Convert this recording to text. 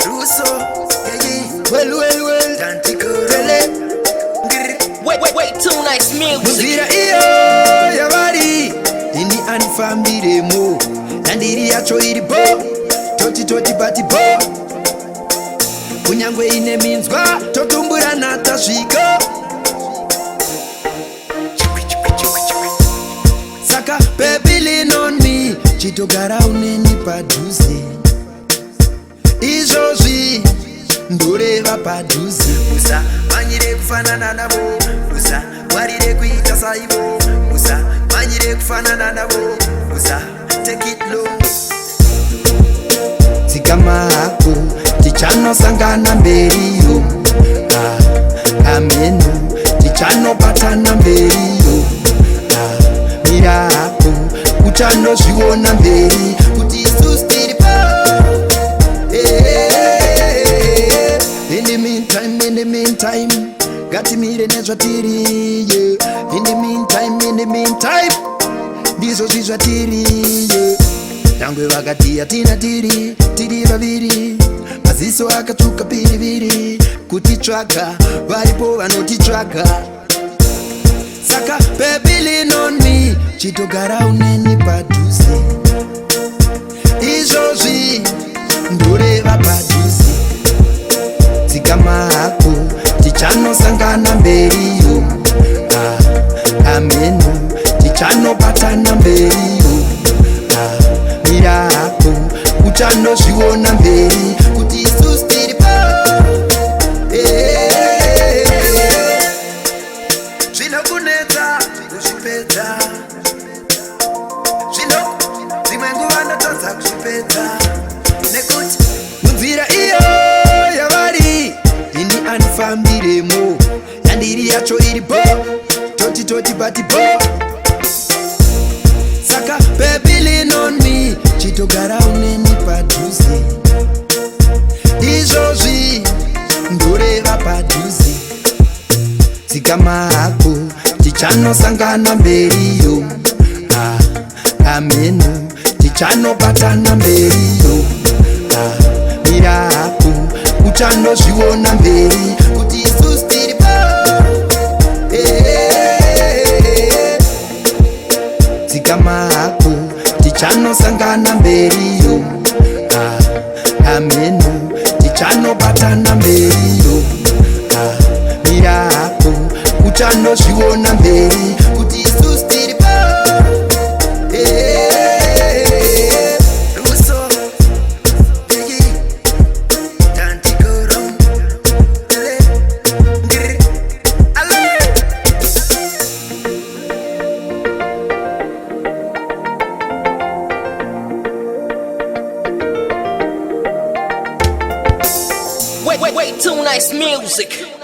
Russo, well, Tantico, Wait, too nice music. Muzira iyo yabari ini anifambire mo nandiri yacho iri bo toti bati bo kunyangwe ine minzwa totumbura natasvika saka baby lean on me chitogara uneni padhuze izvozvi ndoreva padhuze usamanyire kufanana navo usamwarire kuita saivo usamanyire kufanana navo take it low tsikama hako tichanosangana mberiyo amenu tichanopatana mberiyo mira hako uchanozviona mberi kuti isusu tiri po in the meantime ngatimire nezvatiri in the meantime ndizvo zvizvatiri nyangwe vakati hatina tiri vaviri maziso akatsvuka piriviri kutitsvaga varipo vanotitsvaga saka baby lean on me chitogara uneni padhuze izvozvi ndoreva padhuze tsikama hako tichanosangana mberiyo amenu tichanopatana mberiyo mira hako uchanozviona mberi kuti isusu tiri po zvinokunetsa kuzvipedza dzimwe nguva ndotadza kuzvipedza nekuti munzira iyo yavari ini anifambiremo yandiri yacho iri bo toti bati bo saka baby lean on me chitogara uneni padhuze izvozvi ndoreva padhuze tsikama hako tichanosangana mberiyo amenu tichanopatana mberiyo mira hako uchanozviona mberi kuti isusu tiri po tsikama hako tichanosangana mberiyo amenu tichanopatana mberiyo mira hako uchanozviona mberi kuti isusu tiri po Wait, too nice music.